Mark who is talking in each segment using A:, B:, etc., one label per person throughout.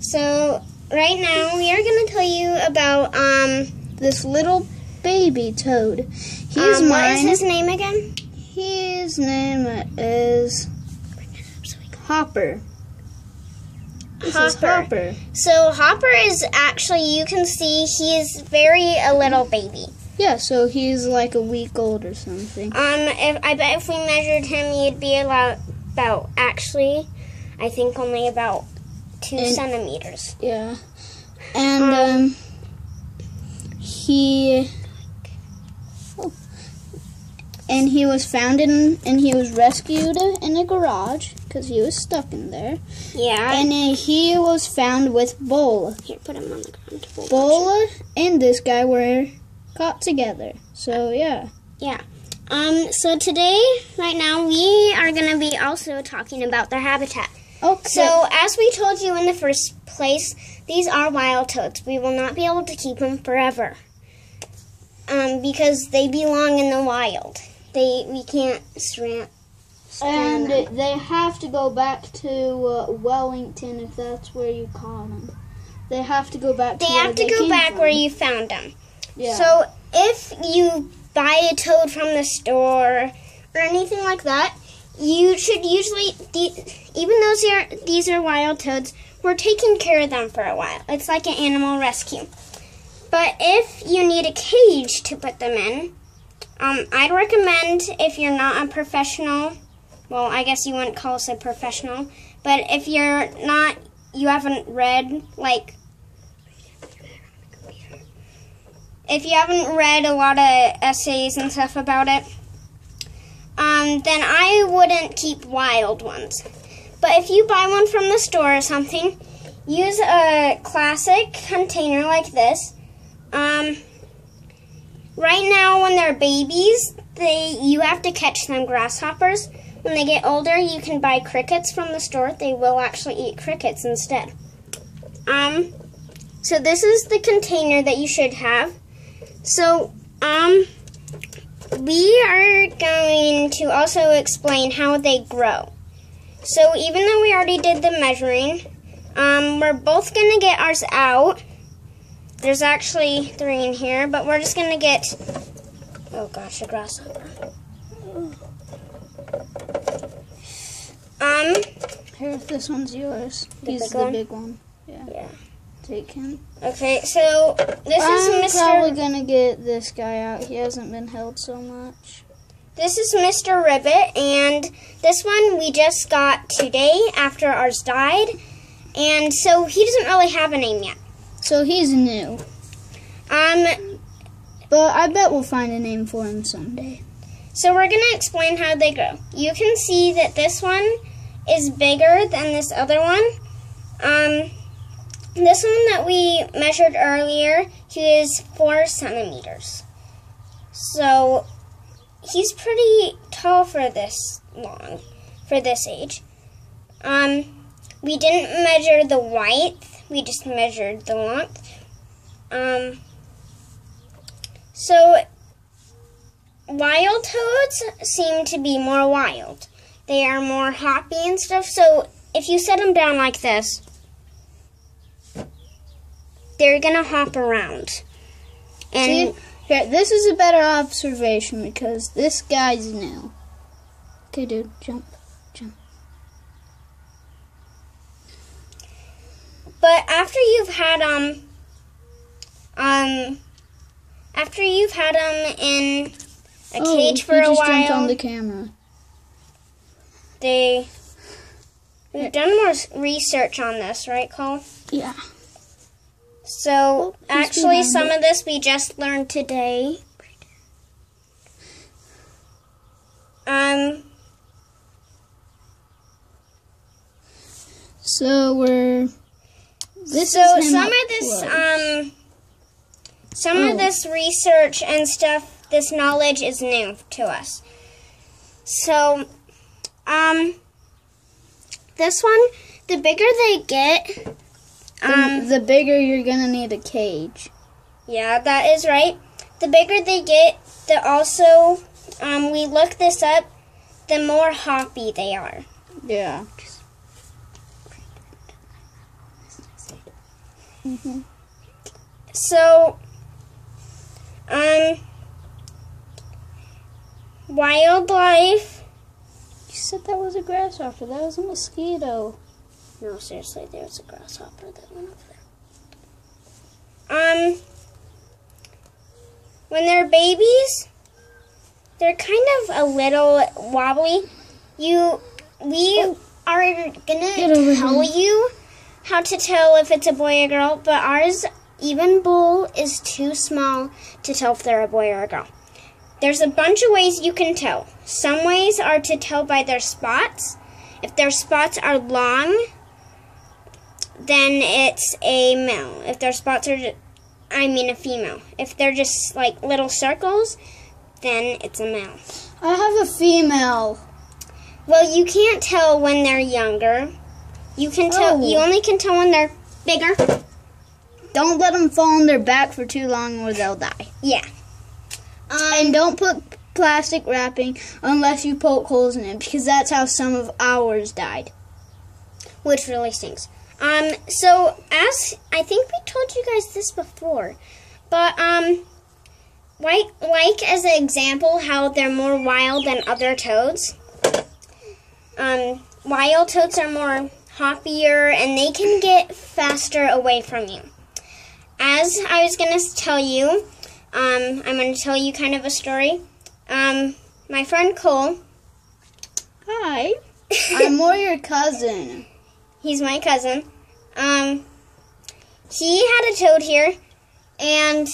A: So right now we are going to tell you about
B: this little baby toad. He's mine.
A: What is his name again?
B: His name is Hopper. Hopper.
A: So Hopper is actually, you can see he's a little baby.
B: Yeah, so he's like a week old or something.
A: I bet if we measured him, he'd be about actually, I think only about 2 centimeters.
B: Yeah, and he was found and he was rescued in a garage because he was stuck in there.
A: Yeah.
B: And he was found with Bola.
A: Here, put him on the ground.
B: Bola and this guy were caught together. So yeah.
A: Yeah. So today, right now, we are going to be also talking about their habitat.
B: Okay.
A: So as we told you in the first place, these are wild toads. We will not be able to keep them forever. Because they belong in the wild. We can't
B: and they have to go back to Wellington if that's where you caught them. They have to go back.
A: Where you found them.
B: Yeah.
A: So if you buy a toad from the store or anything like that, you should usually, even though these are wild toads, we're taking care of them for a while. It's like an animal rescue. But if you need a cage to put them in, I'd recommend, if you're not a professional, well, I guess you wouldn't call us a professional, but if you're not, you haven't read, if you haven't read a lot of essays and stuff about it, then I wouldn't keep wild ones. But if you buy one from the store or something, use a classic container like this. Right now, when they're babies, you have to catch them grasshoppers. When they get older, you can buy crickets from the store. They will actually eat crickets instead. So this is the container that you should have. So, we are going to also explain how they grow. So even though we already did the measuring, we're both going to get ours out. There's actually 3 in here, but we're just going to get, oh gosh, a grasshopper.
B: Here, this one's yours. He's the big one. Yeah. Take him.
A: Okay, so this is Mr.
B: I'm probably going to get this guy out. He hasn't been held so much.
A: This is Mr. Ribbit, and this one we just got today after ours died. And so he doesn't really have a name yet.
B: So he's new. But I bet we'll find a name for him someday.
A: So we're going to explain how they grow. You can see that this one is bigger than this other one. This one that we measured earlier, he is 4 centimeters. So he's pretty tall for this age. We didn't measure the width, we just measured the length. So wild toads seem to be more wild. They are more hoppy and stuff, so if you set them down like this, they're going to hop around. And
B: see, here, this is a better observation because this guy's new. Okay, dude, jump.
A: But after you've had them in a cage for a while,
B: jumped on the camera.
A: We've done more research on this, right, Cole?
B: Yeah.
A: So actually, some of this we just learned today.
B: So we're.
A: Some of this research and stuff, this knowledge is new to us. So, this one, the bigger they get,
B: the bigger you're gonna need a cage.
A: Yeah, that is right. The bigger they get, we looked this up, the more hoppy they are.
B: Yeah. Mm-hmm.
A: So, wildlife.
B: You said that was a grasshopper. That was a mosquito.
A: No, seriously, there's a grasshopper that went over there. When they're babies, they're kind of a little wobbly. We are gonna tell you how to tell if it's a boy or girl, but ours, even bull, is too small to tell if they're a boy or a girl. There's a bunch of ways you can tell. Some ways are to tell by their spots. If their spots are long, then it's a male. If their spots are, a female. If they're just like little circles, then it's a male.
B: I have a female.
A: Well, you can't tell when they're younger. You can tell. You only can tell when they're bigger.
B: Don't let them fall on their back for too long or they'll die.
A: Yeah.
B: And don't put plastic wrapping unless you poke holes in it, because that's how some of ours died.
A: Which really stinks. So as I think we told you guys this before, but like as an example, how they're more wild than other toads. Wild toads are more hoppier and they can get faster away from you. As I was gonna tell you, I'm gonna tell you kind of a story. My friend Cole.
B: Hi. I'm more your cousin.
A: He's my cousin. He had a toad here, and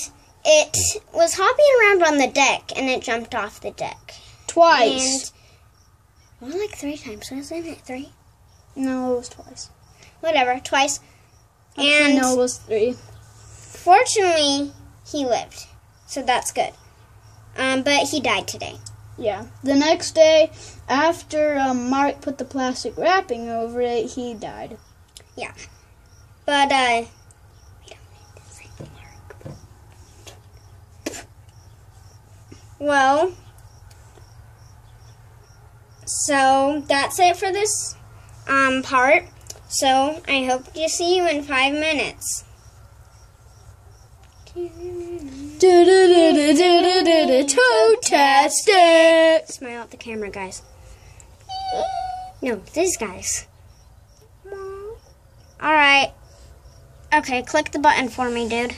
A: it was hopping around on the deck, and it jumped off the deck.
B: Twice.
A: And, well, like 3 times, wasn't it? 3?
B: No, it was twice.
A: Whatever, twice.
B: Actually, no, it was 3.
A: Fortunately, he lived, so that's good. But he died today.
B: Yeah. The next day, after Mark put the plastic wrapping over it, he died.
A: Yeah. But, we don't need to say Mark. Well, so that's it for this part. So I hope to see you in 5 minutes.
B: Toad-tastic.
A: Smile at the camera, guys. No, these guys. Alright. Okay, click the button for me, dude.